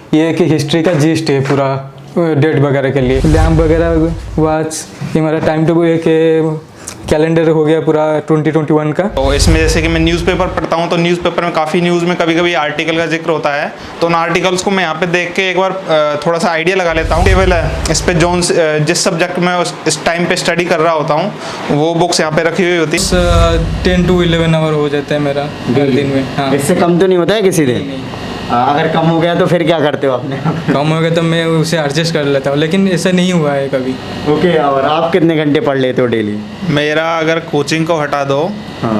ये एक हिस्ट्री का जीस्ट है पूरा डेट वगैरह के लिए। लैम्प वगैरह वॉच, ये हमारा टाइम टेबल एक कैलेंडर हो गया पूरा 2021 का। तो इसमें जैसे कि मैं न्यूज़पेपर पढ़ता हूँ तो न्यूज़पेपर में काफ़ी न्यूज़ में कभी कभी आर्टिकल का जिक्र होता है, तो उन आर्टिकल्स को मैं यहाँ पे देख के एक बार थोड़ा सा आइडिया लगा लेता हूँ। टेबल है, इस पे जोन्स जिस सब्जेक्ट में इस टाइम पे स्टडी कर रहा होता हूँ वो बुक्स यहाँ पे रखी हुई होती है। 10 to 11 आवर हो जाता है मेरा हर दिन में। हाँ, इससे कम तो नहीं होता है किसी दिन? अगर कम हो गया तो फिर क्या करते हो आपने? कम हो गया तो मैं उसे एडजस्ट कर लेता हूँ, लेकिन ऐसा नहीं हुआ है कभी। ओके, और आप कितने घंटे पढ़ लेते हो डेली? मेरा अगर कोचिंग को हटा दो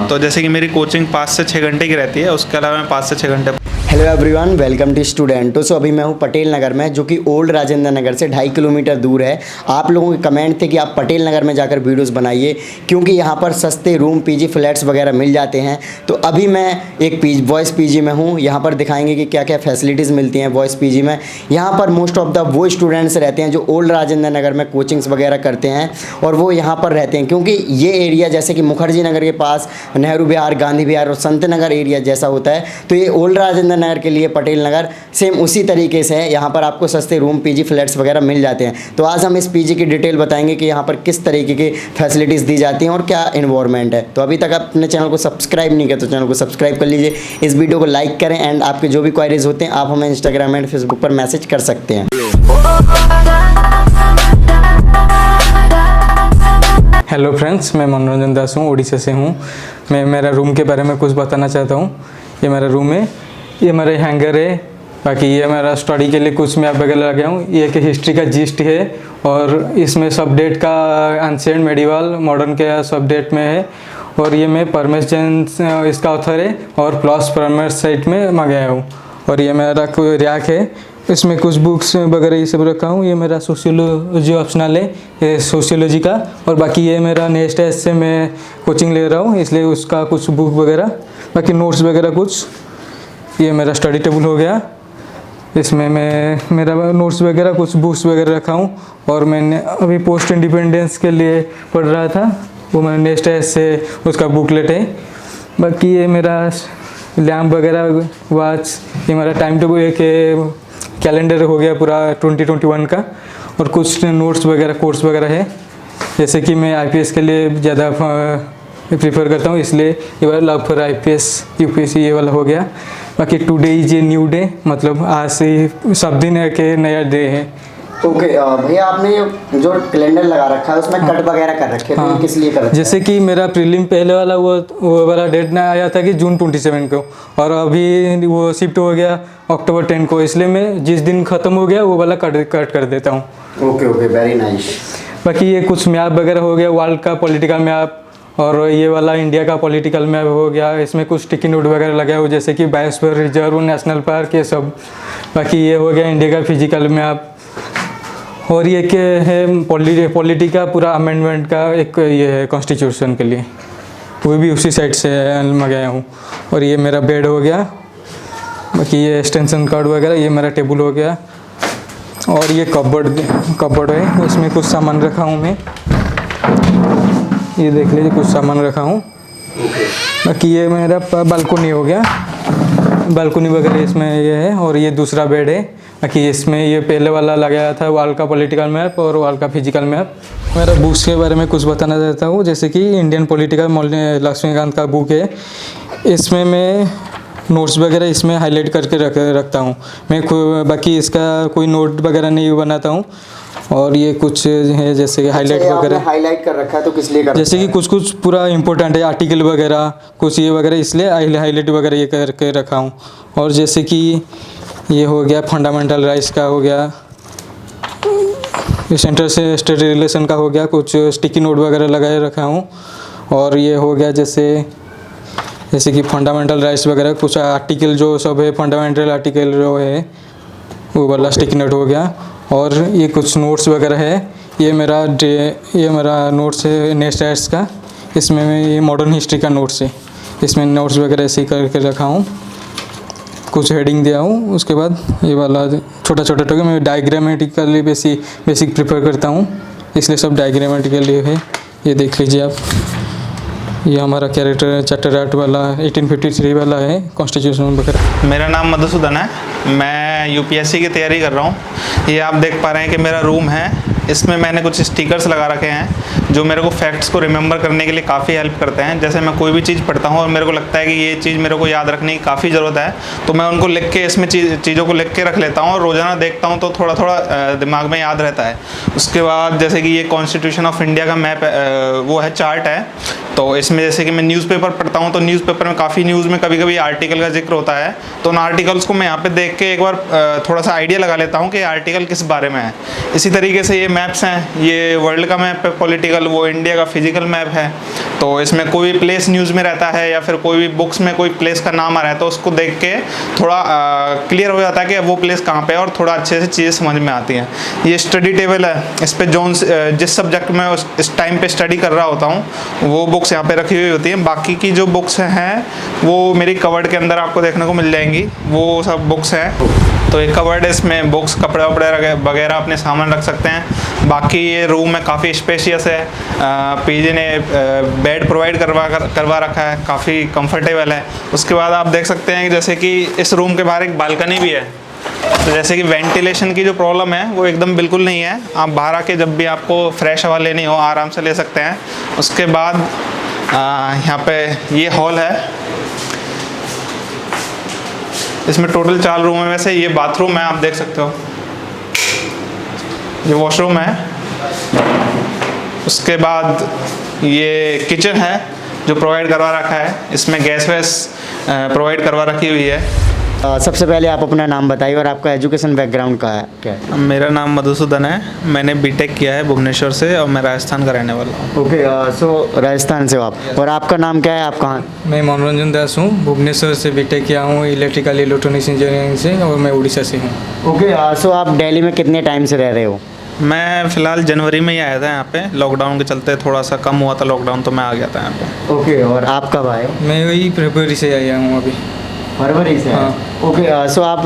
तो जैसे कि मेरी कोचिंग 5 से 6 घंटे की रहती है, उसके अलावा मैं 5 से 6 घंटे। हेलो एवरीवन, वेलकम टू स्टूडेंटो। सो अभी मैं हूँ पटेल नगर में, जो कि ओल्ड राजेंद्र नगर से 2.5 किलोमीटर दूर है। आप लोगों के कमेंट थे कि आप पटेल नगर में जाकर वीडियोस बनाइए, क्योंकि यहाँ पर सस्ते रूम, पीजी, फ्लैट्स वगैरह मिल जाते हैं। तो अभी मैं एक बॉयज़ पीजी में हूँ। यहाँ पर दिखाएंगे कि क्या क्या फैसिलिटीज़ मिलती हैं बॉयज़ पीजी में। यहाँ पर मोस्ट ऑफ द वो स्टूडेंट्स रहते हैं जो ओल्ड राजेंद्र नगर में कोचिंग्स वगैरह करते हैं, और वो यहाँ पर रहते हैं, क्योंकि ये एरिया जैसे कि मुखर्जी नगर के पास नेहरू विहार, गांधी विहार और संत नगर एरिया जैसा होता है, तो ये ओल्ड राजेंद्र नगर के लिए पटेल नगर सेम उसी तरीके से है। यहाँ पर आपको सस्ते रूम, पीजी, फ्लैट्स वगैरह मिल जाते हैं। तो आज हम इस पीजी की डिटेल बताएंगे कि यहाँ पर किस तरीके की फैसिलिटीज़ दी जाती हैं और क्या इन्वायरमेंट है। तो अभी तक आप अपने चैनल को सब्सक्राइब नहीं किया तो चैनल को सब्सक्राइब कर लीजिए, इस वीडियो को लाइक करें, एंड आपके जो भी क्वारीज होते हैं आप हमें इंस्टाग्राम एंड फेसबुक पर मैसेज कर सकते हैं। हेलो फ्रेंड्स, मैं मनोरंजन दास हूँ, उड़ीसा से हूँ। मैं मेरा रूम के बारे में कुछ बताना चाहता हूँ। ये मेरा रूम है, ये मेरा हैंगर है, बाकी ये मेरा स्टडी के लिए कुछ मैं वगैरह लगाया हूँ। ये एक हिस्ट्री का जीस्ट है, और इसमें सब डेट का एंशिएंट, मेडिवल, मॉडर्न के सब डेट में है। और ये मैं परमेश जैन इसका ऑथर है, और प्लस परमेश साइट में मंगाया हूँ। और ये मेरा कोई रैक है, इसमें कुछ बुक्स वगैरह ये सब रखा हूँ। ये मेरा सोशियोलॉजी ऑप्शनल है, ये सोशियोलॉजी का। और बाकी ये मेरा नेक्स्ट है, इससे मैं कोचिंग ले रहा हूँ, इसलिए उसका कुछ बुक वगैरह, बाकी नोट्स वगैरह कुछ। ये मेरा स्टडी टेबल हो गया, इसमें मैं मेरा नोट्स वगैरह, कुछ बुक्स वगैरह रखा हूँ। और मैंने अभी पोस्ट इंडिपेंडेंस के लिए पढ़ रहा था, वो मेरा नेक्स्ट है, इससे उसका बुकलेट है। बाकी ये मेरा लैम्प वगैरह, वॉच, ये मेरा टाइम टेबल एक कैलेंडर हो गया पूरा 2021 का। और कुछ नोट्स वगैरह, कोर्स वगैरह है, जैसे कि मैं आईपीएस के लिए ज़्यादा प्रीफर करता हूँ, इसलिए ये वाला लव फॉर आईपीएस, यूपीएससी ये वाला हो गया। बाकी today is a new day, मतलब आज से सब दिन एक नया डे है। ओके भैया, आपने जो कैलेंडर लगा रखा है उसमें कट वगैरह कर रखे हैं, तो ये किस लिए कर रखे हैं? जैसे कि मेरा प्रीलिम पहले वाला वो वाला डेट ना आया था कि जून 27 को, और अभी वो शिफ्ट हो गया अक्टूबर 10 को, इसलिए मैं जिस दिन ख़त्म हो गया वो वाला कट कर देता हूँ। Okay, very nice. बाकी ये कुछ मैप वगैरह हो गया, वर्ल्ड का पॉलिटिकल मैप, और ये वाला इंडिया का पॉलिटिकल मैप हो गया। इसमें कुछ स्टिकी नोट वगैरह लगा हुआ, जैसे कि बायोस्फीयर रिजर्व, नेशनल पार्क, ये सब। बाकी ये हो गया इंडिया का फिजिकल मैप। और ये क्या है, पॉलिटी का पूरा अमेंडमेंट का एक ये है कॉन्स्टिट्यूशन के लिए, वो भी उसी साइड से मंगाया हूँ। और ये मेरा बेड हो गया, बाकी ये एक्सटेंशन कार्ड वगैरह, ये मेरा टेबल हो गया। और ये कबर्ड है, इसमें कुछ सामान रखा हूँ मैं, ये देख लीजिए, कुछ सामान रखा हूँ। बाकी ये मेरा बालकोनी हो गया, बालकोनी वगैरह इसमें ये है। और ये दूसरा बेड है, बाकी इसमें ये पहले वाला लगाया था वर्ल्ड का पॉलिटिकल मैप और वर्ल्ड का फिजिकल मैप। मेरा बुक्स के बारे में कुछ बताना चाहता हूँ, जैसे कि इंडियन पॉलिटिकल लक्ष्मीकांत का बुक है। इसमें मैं नोट्स वगैरह इसमें हाईलाइट करके रखता हूँ मैं, बाकी इसका कोई नोट वगैरह नहीं बनाता हूँ। और ये कुछ है जैसे कि हाईलाइट वगैरह हाईलाइट कर रखा है, तो किस लिए कर जैसे कि कुछ पूरा इंपॉर्टेंट है, आर्टिकल वगैरह कुछ ये वगैरह, इसलिए हाईलाइट वगैरह ये करके रखा हूँ। और जैसे कि ये हो गया फंडामेंटल राइट्स का हो गया, सेंटर से स्टेट रिलेशन का हो गया, कुछ स्टिकी नोट वगैरह लगाए रखा हूँ। और ये हो गया जैसे कि फंडामेंटल राइट्स वगैरह, कुछ आर्टिकल जो सब है, फंडामेंटल आर्टिकल जो है वो वाला स्टिकी नोट हो गया। और ये कुछ नोट्स वगैरह है, ये मेरा नोट्स है नेक्स्ट एड्स का, इसमें मैं ये मॉडर्न हिस्ट्री का नोट्स है, इसमें नोट्स वगैरह ऐसे ही करके रखा हूँ, कुछ हेडिंग दिया हूँ। उसके बाद ये वाला छोटा टोके मैं डायग्रामेटिकली बेसिक प्रेफर करता हूँ, इसलिए सब डायग्रामेटिकली है। ये देख लीजिए आप, ये हमारा कैरेक्टर चैप्टर 8 वाला 1853 वाला है, कॉन्स्टिट्यूशन वगैरह। मेरा नाम मधुसूदन है, मैं मैं यूपीएससी की तैयारी कर रहा हूँ। ये आप देख पा रहे हैं कि मेरा रूम है, इसमें मैंने कुछ स्टिकर्स लगा रखे हैं जो मेरे को फैक्ट्स को रिमेंबर करने के लिए काफ़ी हेल्प करते हैं। जैसे मैं कोई भी चीज़ पढ़ता हूँ और मेरे को लगता है कि ये चीज़ मेरे को याद रखने की काफ़ी ज़रूरत है, तो मैं उनको लिख के इसमें चीज़ों को लिख के रख लेता हूँ और रोज़ाना देखता हूँ तो थोड़ा थोड़ा दिमाग में याद रहता है। उसके बाद जैसे कि ये कॉन्स्टिट्यूशन ऑफ इंडिया का मैप वो है, चार्ट है, तो इसमें जैसे कि मैं न्यूज़पेपर पढ़ता हूँ तो न्यूज़पेपर में काफ़ी न्यूज़ में कभी कभी आर्टिकल का जिक्र होता है, तो उन आर्टिकल्स को मैं यहाँ पे देख के एक बार थोड़ा सा आइडिया लगा लेता हूँ कि आर्टिकल किस बारे में है। इसी तरीके से ये मैप्स हैं, ये वर्ल्ड का मैप है पॉलिटिकल, वो इंडिया का फिजिकल मैप है। तो इसमें कोई भी प्लेस न्यूज़ में रहता है या फिर कोई भी बुक्स में कोई प्लेस का नाम आ रहा है तो उसको देख के थोड़ा क्लियर हो जाता है कि वो प्लेस कहाँ पे है और थोड़ा अच्छे से चीज़ें समझ में आती हैं। ये स्टडी टेबल है, इस पर जिस सब्जेक्ट में इस टाइम पे स्टडी कर रहा होता हूँ वो बुक्स यहाँ पे रखी हुई होती हैं। बाकी की जो बुक्स हैं वो मेरी कवर्ड के अंदर आपको देखने को मिल जाएंगी, वो सब बुक्स हैं। तो एक कवर्ड है, इसमें बुक्स, कपड़े वपड़े वगैरह अपने सामान रख सकते हैं। बाकी ये रूम में काफ़ी स्पेशियस है, पीजी ने बेड प्रोवाइड करवा रखा है, काफ़ी कंफर्टेबल है। उसके बाद आप देख सकते हैं कि जैसे कि इस रूम के बाहर एक बालकनी भी है, तो जैसे कि वेंटिलेशन की जो प्रॉब्लम है वो एकदम बिल्कुल नहीं है। आप बाहर आके जब भी आपको फ्रेश हवा लेनी हो आराम से ले सकते हैं। उसके बाद यहाँ पे ये हॉल है, इसमें टोटल 4 रूम है। वैसे ये बाथरूम है, आप देख सकते हो, ये वॉशरूम है। उसके बाद ये किचन है जो प्रोवाइड करवा रखा है, इसमें गैस वैस प्रोवाइड करवा रखी हुई है। सबसे पहले आप अपना नाम बताइए और आपका एजुकेशन बैकग्राउंड का है क्या है? मेरा नाम मधुसूदन है, मैंने बीटेक किया है भुवनेश्वर से और मैं राजस्थान का रहने वाला हूँ। ओके, सो राजस्थान से हो आप, और आपका नाम क्या है, आप कहाँ? मैं मनोरंजन दास हूँ, भुवनेश्वर से बीटेक किया हूँ इलेक्ट्रिकल इलेक्ट्रॉनिक्स इंजीनियरिंग से, और मैं उड़ीसा से हूँ। ओके, सो आप दिल्ली में कितने टाइम से रह रहे हो? मैं फ़िलहाल जनवरी में ही आया था यहाँ पे, लॉकडाउन के चलते थोड़ा सा कम हुआ था लॉकडाउन, तो मैं आ गया था यहाँ पे। ओके, और आप कब आए? मैं वही फरवरी से आया हूँ अभी। फरवरी से? हाँ। ओके, सो आप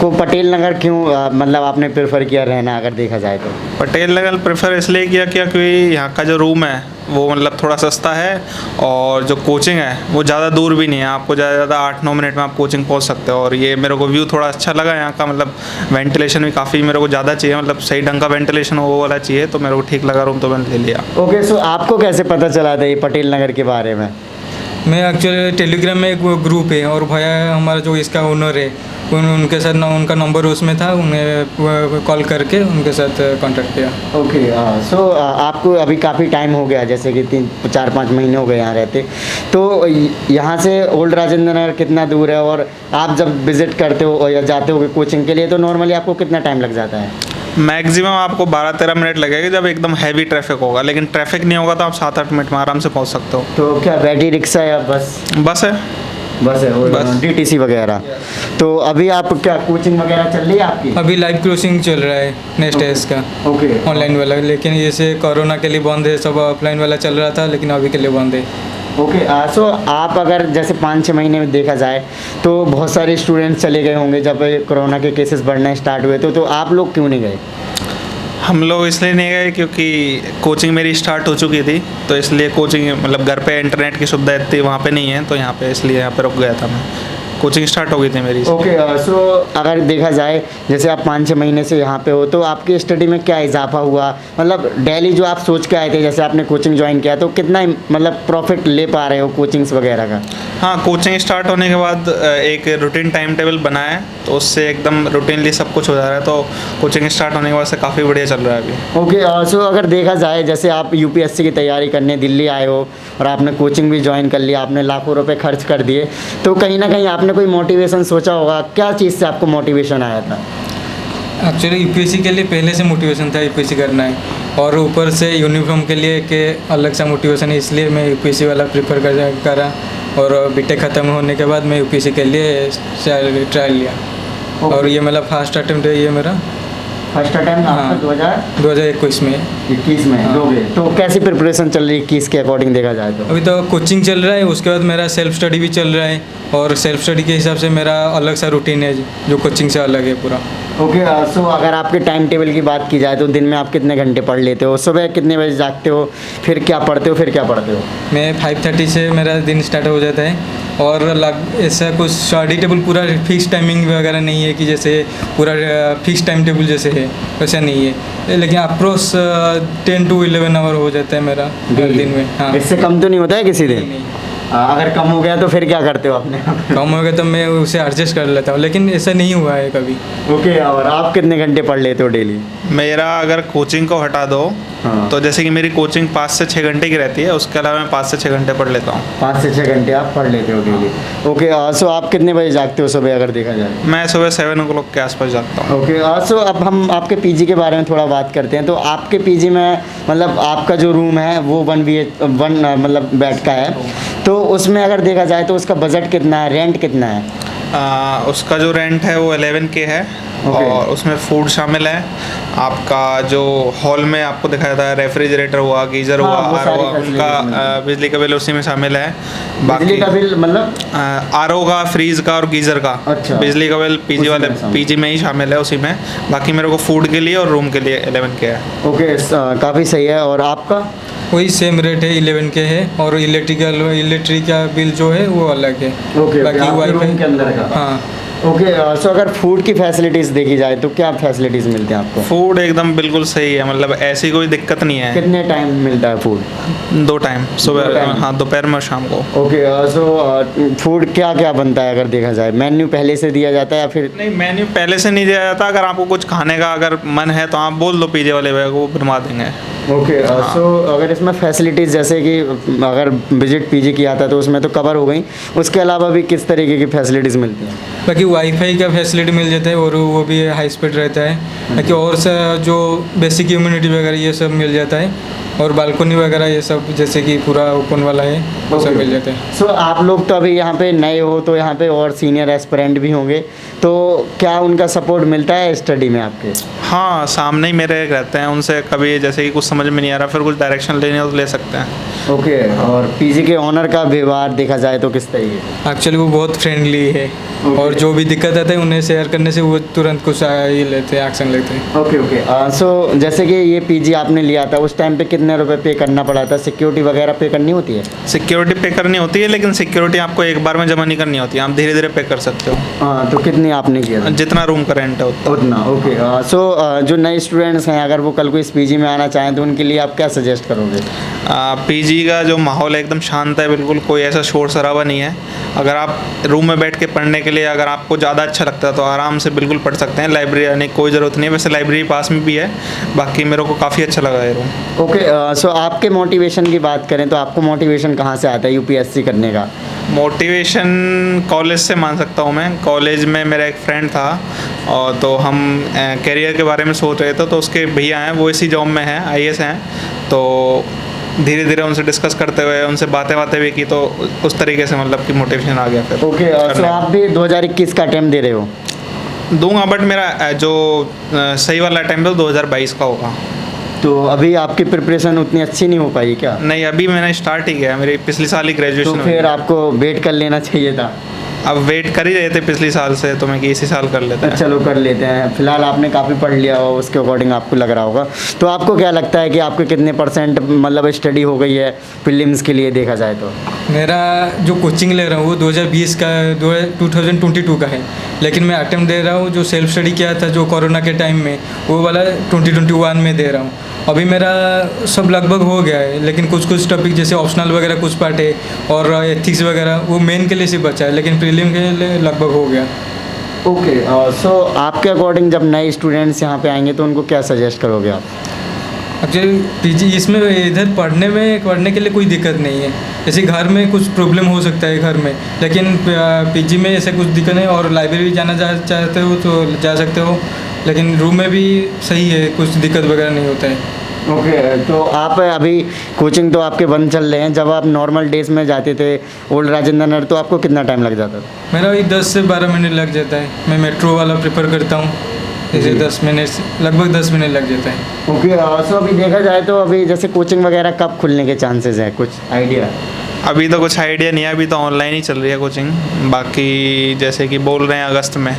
को पटेल नगर क्यों मतलब आपने प्रेफर किया रहना, अगर देखा जाए तो? पटेल नगर प्रेफर इसलिए किया क्योंकि यहाँ का जो रूम है वो मतलब थोड़ा सस्ता है और जो कोचिंग है वो ज़्यादा दूर भी नहीं है, आपको ज़्यादा 8-9 मिनट में आप कोचिंग पहुँच सकते हो। और ये मेरे को व्यू थोड़ा अच्छा लगा यहाँ का, मतलब वेंटिलेशन भी काफ़ी मेरे को ज़्यादा चाहिए, मतलब सही ढंग का वेंटिलेशन वो वाला चाहिए, तो मेरे को ठीक लगा रूम, तो मैंने ले लिया। ओके, सो आपको कैसे पता चला था ये पटेल नगर के बारे में? मैं एक्चुअली टेलीग्राम में एक ग्रुप है और भैया हमारा जो इसका ओनर है उनके साथ उनका नंबर उसमें था, उन्हें कॉल करके उनके साथ कांटेक्ट किया। ओके, सो आपको अभी काफ़ी टाइम हो गया, जैसे कि 4-5 महीने हो गए यहाँ रहते, तो यहाँ से ओल्ड राजेंद्र नगर कितना दूर है? और आप जब विज़िट करते हो या जाते हो कोचिंग के लिए तो नॉर्मली आपको कितना टाइम लग जाता है? मैक्सिमम आपको 12-13 मिनट लगेगा जब एकदम हैवी ट्रैफिक होगा, लेकिन ट्रैफिक नहीं होगा तो आप 7-8 मिनट में आराम से पहुँच सकते हो। तो क्या बैटरी रिक्शा या बस? बस है। बस है, बस। DTC वगैरह। तो अभी आप क्या कोचिंग वगैरह चल रही है आपकी? अभी लाइव कोचिंग चल रहा है नेक्स्ट एस का, ओके, ऑनलाइन वाला, लेकिन जैसे कोरोना के लिए बंद है, सब ऑफलाइन वाला चल रहा था लेकिन अभी के लिए बंद है। ओके, सो आप अगर जैसे 5-6 महीने में देखा जाए तो बहुत सारे स्टूडेंट्स चले गए होंगे जब कोरोना के केसेस बढ़ना स्टार्ट हुए, तो आप लोग क्यों नहीं गए? हम लोग इसलिए नहीं गए क्योंकि कोचिंग मेरी स्टार्ट हो चुकी थी, तो इसलिए कोचिंग मतलब घर पे इंटरनेट की सुविधा इतनी वहाँ पे नहीं है, तो यहाँ पे इसलिए यहाँ पे रुक गया था मैं, कोचिंग स्टार्ट हो गई थी मेरी। ओके, सो अगर देखा जाए जैसे आप 5-6 महीने से यहाँ पे हो तो आपकी स्टडी में क्या इजाफा हुआ? मतलब डेली जो आप सोच के आए थे, जैसे आपने कोचिंग ज्वाइन किया, तो कितना मतलब प्रॉफिट ले पा रहे हो कोचिंग्स वगैरह का? हाँ, कोचिंग स्टार्ट होने के बाद एक रूटीन टाइम टेबल बनाया है, तो उससे एकदम रूटीनली सब कुछ हो जा रहा है, तो कोचिंग स्टार्ट होने के बाद से काफ़ी बढ़िया चल रहा है अभी। ओके, सो अगर देखा जाए जैसे आप UPSC की तैयारी करने दिल्ली आए हो और आपने कोचिंग भी ज्वाइन कर लिया, आपने लाखों रुपए खर्च कर दिए, तो कहीं ना कहीं आपने कोई मोटिवेशन सोचा होगा, क्या चीज़ से आपको मोटिवेशन आया था? एक्चुअली UPSC के लिए पहले से मोटिवेशन था UPSC करना है, और ऊपर से यूनिफॉर्म के लिए के अलग सा मोटिवेशन है, इसलिए मैं UPSC वाला प्रेफर करा। और बीटेक ख़त्म होने के बाद मैं UPSC के लिए ट्रायल लिया। और ये मेरा फर्स्ट अटेम्प्ट है, ये मेरा फर्स्ट अटेम्प्ट आपका 2021 में। 21 में दोगे? तो कैसी प्रिपरेशन चल रही है 21 के अकॉर्डिंग देखा जाए तो? अभी तो कोचिंग चल रहा है, उसके बाद मेरा सेल्फ स्टडी भी चल रहा है, और सेल्फ स्टडी के हिसाब से मेरा अलग सा रूटीन है जो कोचिंग से अलग है पूरा। ओके सो अगर आपके टाइम टेबल की बात की जाए तो दिन में आप कितने घंटे पढ़ लेते हो? सुबह कितने बजे जागते हो, फिर क्या पढ़ते हो, फिर क्या पढ़ते हो? मैं 5:30 से मेरा दिन स्टार्ट हो जाता है और ऐसा कुछ स्टडी टेबल पूरा फिक्स टाइमिंग वगैरह नहीं है कि जैसे पूरा फिक्स टाइम टेबल जैसे है वैसा नहीं है, लेकिन अप्रोक्स 10 to 11 आवर हो जाता है मेरा हर दिन में। हाँ, इससे कम तो नहीं होता है किसी दिन? नहीं। अगर कम हो गया तो फिर क्या करते हो अपने? कम हो गया तो मैं उसे एडजस्ट कर लेता हूँ, लेकिन ऐसा नहीं हुआ है कभी। ओके, और आप कितने घंटे पढ़ लेते हो डेली? मेरा अगर कोचिंग को हटा दो हाँ। तो जैसे कि मेरी कोचिंग 5 से 6 घंटे की रहती है, उसके अलावा मैं 5 से 6 घंटे पढ़ लेता हूँ। 5 से 6 घंटे आप पढ़ लेते हो डेली। ओके, सो आप कितने बजे जागते हो सुबह अगर देखा जाए? मैं सुबह 7 o'clock के आसपास जागता हूँ। ओके, सो अब हम आपके पीजी के बारे में थोड़ा बात करते हैं। तो आपके पीजी में मतलब आपका जो रूम है वो 1 मतलब बेड का है, तो उसमें अगर देखा जाए तो उसका बजट कितना है, रेंट कितना है? उसका जो रेंट है वो 11K है। Okay. और उसमें फूड शामिल है। आपका जो हॉल में आपको दिखाया जाता है, रेफ्रिजरेटर हुआ, गीज़र हाँ, हुआ, वो आर सारी हुआ, facilities उनका मिलती हैं। बिजली का बिल उसी में शामिल है। बिजली का बिल मतलब? आर का, फ्रीज का और गीज़र का। अच्छा। बिजली का बिल पीजी उसी वाले में शामिल। पीजी में ही शामिल है उसी में। बाकी मेरे को फूड के लिए और रूम के लिए 11K है। ओके, काफ़ी सही है। और आपका? वही सेम रेट है, 11K है। और इलेक्ट्रिक का बिल जो है वो अलग है। ओके, बाकी आपके वाईफाई रूम के अंदर का? हाँ। ओके, सो अगर फूड की फैसिलिटीज़ देखी जाए तो क्या फैसिलिटीज़ मिलते हैं आपको? फूड एकदम बिल्कुल सही है, मतलब ऐसी कोई दिक्कत नहीं है। कितने टाइम मिलता है फूड? 2 टाइम, दो सुबह, टाइम? हाँ, दोपहर में और शाम को। ओके, सो फूड क्या क्या बनता है अगर देखा जाए? मेन्यू पहले से दिया जाता है या फिर? नहीं, मेन्यू पहले से नहीं दिया जाता। अगर आपको कुछ खाने का अगर मन है तो आप बोल दो पीजे वाले भैया को, वो बनवा देंगे। ओके, सो अगर इसमें फैसिलिटीज़ जैसे कि अगर विजिट पीजी किया था तो उसमें तो कवर हो गई, उसके अलावा भी किस तरीके की फैसिलिटीज़ मिलती हैं? बाकी वाईफाई का फैसिलिटी मिल जाता है और वो भी हाई स्पीड रहता है। बाकी और जो बेसिक इम्यूनिटी वगैरह ये सब मिल जाता है, और बालकोनी वगैरह ये सब जैसे कि पूरा ओपन वाला है वो सब मिल जाता है। सो आप लोग तो अभी यहाँ पे नए हो, तो यहाँ पे और सीनियर एस्पिरेंट भी होंगे, तो क्या उनका सपोर्ट मिलता है स्टडी में आपके? हाँ, सामने ही मेरे रहते हैं, उनसे कभी जैसे कि कुछ समझ में नहीं आ रहा, फिर कुछ डायरेक्शन लेने हो तो ले सकते हैं। ओके, और पीजी के ओनर का व्यवहार देखा जाए तो किस तरीके? एक्चुअली वो बहुत फ्रेंडली है। Okay. और जो भी दिक्कत आता है उन्हें शेयर करने से वो तुरंत कुछ ये लेते हैं, एक्शन लेते हैं। ओके ओके, सो जैसे कि ये पीजी आपने लिया था उस टाइम पे कितने रुपए पे करना पड़ा था? सिक्योरिटी वगैरह पे करनी होती है? सिक्योरिटी पे करनी होती है, लेकिन सिक्योरिटी आपको एक बार में जमा नहीं करनी होती है, आप धीरे धीरे पे कर सकते हो। हाँ, तो कितनी आपने किया था? जितना रूम का रेंट है उतना। उतना। ओके, सो जो नए स्टूडेंट्स हैं अगर वो कल को इस पीजी में आना चाहें तो उनके लिए आप क्या सजेस्ट करोगे? पीजी का जो माहौल है एकदम शांत है, बिल्कुल कोई ऐसा शोर शराबा नहीं है। अगर आप रूम में बैठ के पढ़ने के लिए अगर आपको ज़्यादा अच्छा लगता है तो आराम से बिल्कुल पढ़ सकते हैं। लाइब्रेरी आने की कोई ज़रूरत नहीं है, वैसे लाइब्रेरी पास में भी है। बाकी मेरे को काफ़ी अच्छा लगा है रूम। ओके, सो आपके मोटिवेशन की बात करें तो आपको मोटिवेशन कहाँ से आता है यूपीएससी करने का? मोटिवेशन कॉलेज से मान सकता हूँ मैं। कॉलेज में मेरा एक फ्रेंड था और तो हम करियर के बारे में सोच रहे थे, तो उसके भैया हैं वो इसी जॉब में हैं, आईएएस हैं। तो धीरे धीरे उनसे डिस्कस करते हुए उनसे बातें भी की, तो उस तरीके से मतलब कि मोटिवेशन आ गया फिर। ओके, सो आप भी 2021 का अटेम्प्ट दे रहे हो? दूंगा, बट मेरा जो सही वाला अटेम्प्ट है 2022 का होगा। तो अभी आपकी प्रिपरेशन उतनी अच्छी नहीं हो पाई क्या? नहीं, अभी मैंने स्टार्ट ही किया, मेरी पिछली साल ही तो ग्रेजुएशन हुई। फिर आपको वेट कर लेना चाहिए था। अब वेट कर ही रहे थे पिछले साल से, तो मैं कि इसी साल कर लेते हैं। चलो कर लेते हैं। फिलहाल आपने काफ़ी पढ़ लिया हो, उसके अकॉर्डिंग आपको लग रहा होगा। तो आपको क्या लगता है कि आपके कितने % मतलब स्टडी हो गई है प्रीलिम्स के लिए देखा जाए तो? मेरा जो कोचिंग ले रहा हूँ वो 2020 का 2022 का है, लेकिन मैं अटेम्प्ट दे रहा हूँ जो सेल्फ स्टडी किया था जो कोरोना के टाइम में, वो वाला 2021 में दे रहा हूँ। अभी मेरा सब लगभग हो गया है, लेकिन कुछ टॉपिक जैसे ऑप्शनल वगैरह कुछ पार्ट है और एथिक्स वगैरह वो मेन के लिए सिर्फ बचा है, लेकिन प्रीलिम के लिए लगभग हो गया। ओके, सो आपके अकॉर्डिंग जब नए स्टूडेंट्स यहाँ पे आएंगे तो उनको क्या सजेस्ट करोगे आप? एक्चुअली पीजी इसमें इधर पढ़ने के लिए कोई दिक्कत नहीं है। जैसे घर में कुछ प्रॉब्लम हो सकता है घर में, लेकिन पीजी में ऐसे कुछ दिक्कत नहीं। और लाइब्रेरी जाना चाहते हो तो जा सकते हो, लेकिन रूम में भी सही है, कुछ दिक्कत वगैरह नहीं होता है। ओके, तो आप अभी कोचिंग तो आपके बंद चल रहे हैं, जब आप नॉर्मल डेज में जाते थे ओल्ड राजेंद्र नगर तो आपको कितना टाइम लग जाता था? मेरा वही 10 से 12 मिनट लग जाता है। मैं मेट्रो वाला प्रेफर करता हूँ, जैसे 10 मिनट लगभग 10 मिनट लग जाता है। ओके, सो अभी देखा जाए तो अभी जैसे कोचिंग वगैरह कब खुलने के चांसेस हैं, कुछ आइडिया? अभी तो कुछ आइडिया नहीं है, अभी तो ऑनलाइन ही चल रही है कोचिंग। बाकी जैसे कि बोल रहे हैं अगस्त में।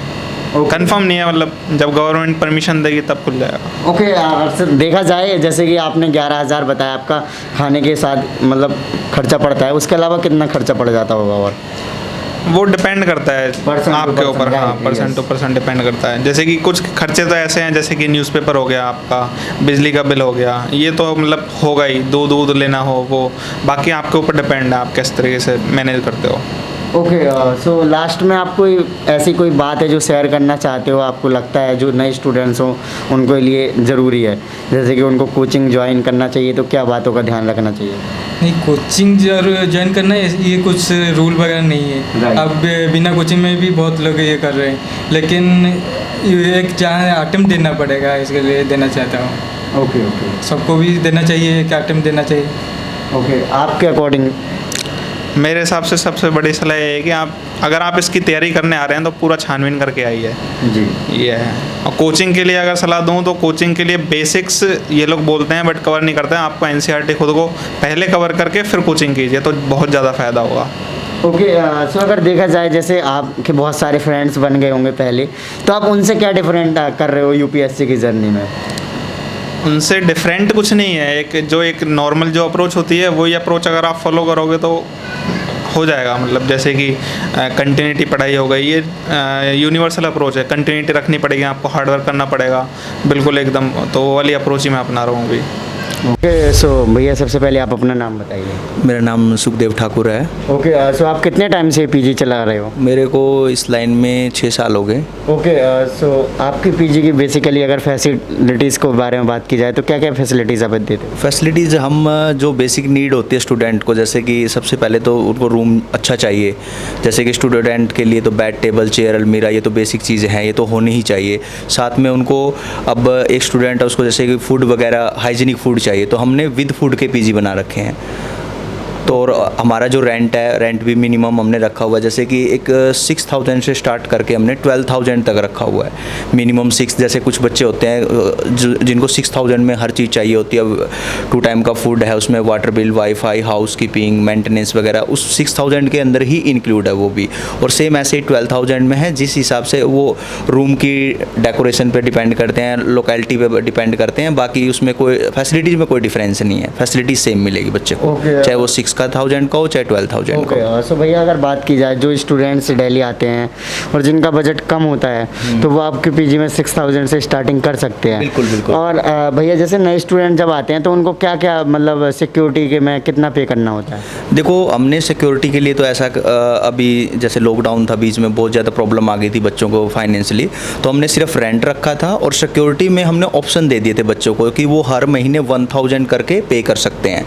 कंफर्म नहीं है, मतलब जब गवर्नमेंट परमिशन देगी तब खुल जाएगा। ओके, अगर देखा जाए जैसे कि आपने 11,000 बताया आपका खाने के साथ मतलब खर्चा पड़ता है, उसके अलावा कितना खर्चा पड़ जाता होगा? और वो डिपेंड करता है Percent to आपके percent, ऊपर, हाँ right, percent to yes. Percent depend करता है। जैसे कि कुछ खर्चे तो ऐसे हैं, जैसे कि न्यूज़पेपर हो गया आपका, बिजली का बिल हो गया, ये तो मतलब होगा ही, दूध लेना हो वो, बाकी आपके ऊपर डिपेंड है आप किस तरीके से मैनेज करते हो। ओके, सो लास्ट में आप कोई ऐसी कोई बात है जो शेयर करना चाहते हो, आपको लगता है जो नए स्टूडेंट्स हो उनको लिए ज़रूरी है, जैसे कि उनको कोचिंग ज्वाइन करना चाहिए तो क्या बातों का ध्यान रखना चाहिए? नहीं, कोचिंग ज्वाइन करना ये कुछ रूल वगैरह नहीं है। Right. अब बिना कोचिंग में भी बहुत लोग ये कर रहे हैं, लेकिन एक जहाँ अटेम्प्ट देना पड़ेगा, इसके लिए देना चाहता हूँ। ओके ओके सबको भी देना चाहिए, एक अटेम्प्ट देना चाहिए। ओके, आपके अकॉर्डिंग? मेरे हिसाब से सबसे बड़ी सलाह ये है कि अगर आप इसकी तैयारी करने आ रहे हैं तो पूरा छानबीन करके आइए, जी, ये है। और कोचिंग के लिए अगर सलाह दूं तो कोचिंग के लिए बेसिक्स ये लोग बोलते हैं बट कवर नहीं करते हैं। आपको एनसीईआरटी खुद को पहले कवर करके फिर कोचिंग कीजिए तो बहुत ज़्यादा फ़ायदा होगा। ओके, सो अगर देखा जाए जैसे आपके बहुत सारे फ्रेंड्स बन गए होंगे पहले, तो आप उनसे क्या डिफरेंट कर रहे हो यूपीएससी की जर्नी में? उनसे डिफरेंट कुछ नहीं है, एक नॉर्मल जो अप्रोच होती है वही अप्रोच अगर आप फॉलो करोगे तो हो जाएगा। मतलब जैसे कि कंटिन्यूटी पढ़ाई हो गई, ये यूनिवर्सल अप्रोच है, कंटिन्यूटी रखनी पड़ेगी, आपको हार्ड वर्क करना पड़ेगा बिल्कुल एकदम, तो वो वाली अप्रोच ही मैं अपना रहा हूँ अभी। ओके, सो भैया सबसे पहले आप अपना नाम बताइए। मेरा नाम सुखदेव ठाकुर है। ओके, सो आप कितने टाइम से पीजी चला रहे हो? मेरे को इस लाइन में 6 साल हो गए। ओके, सो आपकी पीजी की बेसिकली अगर फैसिलिटीज़ को बारे में बात की जाए तो क्या क्या फैसिलिटीज़ आप देते हो? फैसिलिटीज़ हम जो बेसिक नीड होती है स्टूडेंट को, जैसे कि सबसे पहले तो उनको रूम अच्छा चाहिए। जैसे कि स्टूडेंट के लिए तो बेड, टेबल, चेयर, अलमीरा, ये तो बेसिक चीज़ें हैं, ये तो होनी ही चाहिए। साथ में उनको अब एक स्टूडेंट है उसको जैसे कि फूड वगैरह, हाइजीनिक फूड चाहिए, तो हमने विद फूड के पीजी बना रखे हैं। तो और हमारा जो रेंट है, रेंट भी मिनिमम हमने रखा हुआ है, जैसे कि एक 6,000 से स्टार्ट करके हमने 12,000 तक रखा हुआ है। मिनिमम 6, जैसे कुछ बच्चे होते हैं जिनको 6,000 में हर चीज़ चाहिए होती है। अब 2 टाइम का फूड है, उसमें water bill, wifi, house keeping, maintenance वगैरह उस 6,000 के अंदर ही इंक्लूड है वो भी। और सेम ऐसे ही 12,000 में है, जिस हिसाब से वो रूम की डेकोरेशन पे डिपेंड करते हैं, लोकेलिटी पे डिपेंड करते हैं। बाकी उसमें कोई फैसिलिटीज़ में कोई डिफरेंस नहीं है, फैसिलिटी सेम मिलेगी बच्चे को, चाहे वो 6,000 का हो चाहे 12,000 का हो। सो भैया अगर बात की जाए जो स्टूडेंट्स दिल्ली आते हैं और जिनका बजट कम होता है तो वो आपके पीजी में 6,000 से स्टार्टिंग कर सकते हैं। बिल्कुल बिल्कुल। और भैया जैसे नए स्टूडेंट जब आते हैं तो उनको क्या क्या मतलब सिक्योरिटी के में कितना पे करना होता है? देखो, हमने सिक्योरिटी के लिए तो ऐसा अभी जैसे लॉकडाउन था, बीच में बहुत ज़्यादा प्रॉब्लम आ गई थी बच्चों को फाइनेंशियली, तो हमने सिर्फ रेंट रखा था और सिक्योरिटी में हमने ऑप्शन दे दिए थे बच्चों को कि वो हर महीने 1,000 करके पे कर सकते हैं।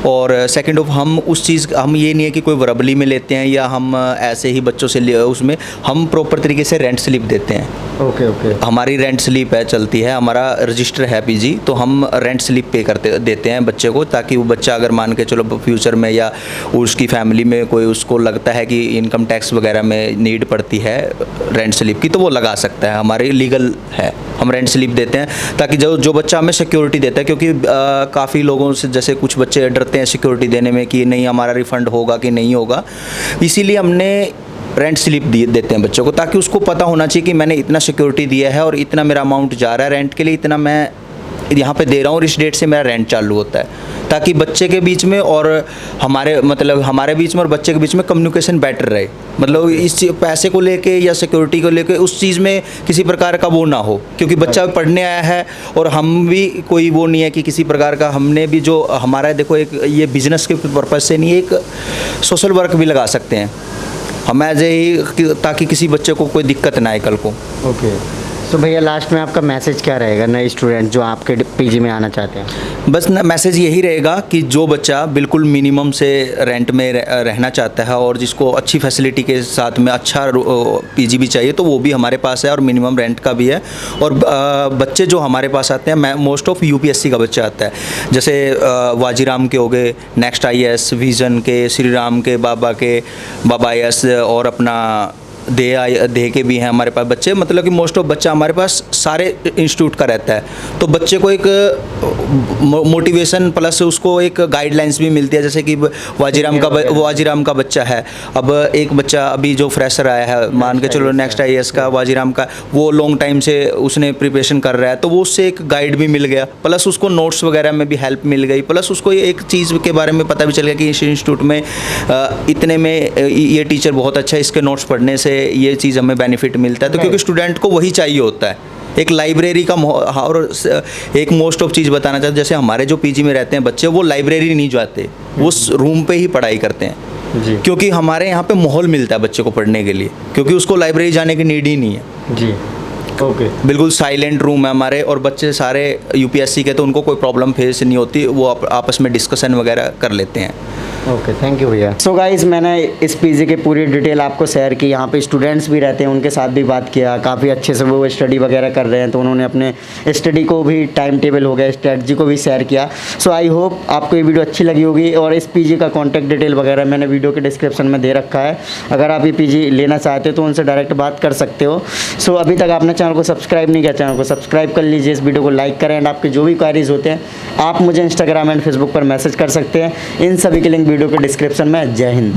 और सेकेंड ऑफ हम उस चीज़, हम ये नहीं है कि कोई वरबली में लेते हैं या हम ऐसे ही बच्चों से उसमें हम प्रॉपर तरीके से रेंट स्लिप देते हैं। ओके ओके, हमारी रेंट स्लिप है, चलती है, हमारा रजिस्टर है पीजी, तो हम रेंट स्लिप पे करते देते हैं बच्चे को, ताकि वो बच्चा अगर मान के चलो फ्यूचर में या उसकी फैमिली में कोई उसको लगता है कि इनकम टैक्स वगैरह में नीड पड़ती है रेंट स्लिप की, तो वो लगा सकता है। हमारी लीगल है, हम रेंट स्लिप देते हैं ताकि जो बच्चा हमें सिक्योरिटी देता है, क्योंकि काफ़ी लोगों से जैसे कुछ बच्चे डरते हैं सिक्योरिटी देने में कि नहीं हमारा रिफ़ंड होगा कि नहीं होगा, इसीलिए हमने रेंट स्लिप देते हैं बच्चों को, ताकि उसको पता होना चाहिए कि मैंने इतना सिक्योरिटी दिया है और इतना मेरा अमाउंट जा रहा है रेंट के लिए, इतना मैं यहाँ पे दे रहा हूँ और इस डेट से मेरा रेंट चालू होता है, ताकि बच्चे के बीच में और हमारे बीच में और बच्चे के बीच में कम्युनिकेशन बेटर रहे। मतलब इस पैसे को लेके या सिक्योरिटी को लेके उस चीज़ में किसी प्रकार का वो ना हो, क्योंकि बच्चा पढ़ने आया है और हम भी कोई वो नहीं है कि किसी प्रकार का, हमने भी जो हमारा देखो एक ये बिजनेस के पर्पज़ से नहीं, एक सोशल वर्क भी लगा सकते हैं हम ऐसे ही, ताकि किसी बच्चे को कोई दिक्कत ना आए कल को। ओके, तो भैया लास्ट में आपका मैसेज क्या रहेगा नए स्टूडेंट जो आपके पीजी में आना चाहते हैं? बस ना मैसेज यही रहेगा कि जो बच्चा बिल्कुल मिनिमम से रेंट में रहना चाहता है और जिसको अच्छी फैसिलिटी के साथ में अच्छा पीजी भी चाहिए, तो वो भी हमारे पास है और मिनिमम रेंट का भी है। और बच्चे जो हमारे पास आते हैं, मोस्ट ऑफ यूपीएससी का बच्चा आता है, जैसे वाजीराम के हो गए, नेक्स्ट IAS, विजन के, श्री राम के, बाबा IAS और अपना दे के भी हैं हमारे पास बच्चे, मतलब कि मोस्ट ऑफ बच्चा हमारे पास सारे इंस्टीट्यूट का रहता है। तो बच्चे को एक मोटिवेशन प्लस उसको एक गाइडलाइंस भी मिलती है। जैसे कि वाजीराम का बच्चा है, अब एक बच्चा अभी जो फ्रेशर आया है, मान के चलो नेक्स्ट IAS का वाजीराम का, वो लॉन्ग टाइम से उसने प्रिपरेशन कर रहा है, तो वो उससे एक गाइड भी मिल गया, प्लस उसको नोट्स वगैरह में भी हेल्प मिल गई, प्लस उसको एक चीज़ के बारे में पता भी चल गया कि इस इंस्टीट्यूट में इतने में ये टीचर बहुत अच्छा है, इसके नोट्स पढ़ने से ये चीज़ हमें बेनिफिट मिलता है। तो क्योंकि स्टूडेंट को वही चाहिए होता है, एक लाइब्रेरी का और एक मोस्ट ऑफ चीज़ बताना चाहते, जैसे हमारे जो PG में रहते हैं बच्चे, वो लाइब्रेरी नहीं जाते, वो रूम पे ही पढ़ाई करते हैं जी। क्योंकि हमारे यहाँ पे माहौल मिलता है बच्चे को पढ़ने के लिए, क्योंकि उसको लाइब्रेरी जाने की नीड ही नहीं है जी। ओके, बिल्कुल साइलेंट रूम है हमारे, और बच्चे सारे UPSC के, तो उनको कोई प्रॉब्लम फेस नहीं होती, वो आपस में डिस्कशन वगैरह कर लेते हैं। ओके, थैंक यू भैया। सो गाइस, मैंने इस PG की पूरी डिटेल आपको शेयर की। यहाँ पे स्टूडेंट्स भी रहते हैं, उनके साथ भी बात किया, काफ़ी अच्छे से वो स्टडी वगैरह कर रहे हैं, तो उन्होंने अपने स्टडी को भी टाइम टेबल हो गया, स्ट्रेटजी को भी शेयर किया। सो आई होप आपको ये वीडियो अच्छी लगी होगी, और इस PG का कॉन्टैक्ट डिटेल वगैरह मैंने वीडियो के डिस्क्रिप्शन में दे रखा है। अगर आप ये PG लेना चाहते हो तो उनसे डायरेक्ट बात कर सकते हो। सो अभी तक आपने चैनल को सब्सक्राइब नहीं किया, चैनल को सब्सक्राइब कर लीजिए, इस वीडियो को लाइक करें, एंड आपके जो भी क्वारीज होते हैं आप मुझे इंस्टाग्राम एंड फेसबुक पर मैसेज कर सकते हैं। इन सभी के लिंक वीडियो के डिस्क्रिप्शन में। जय हिंद।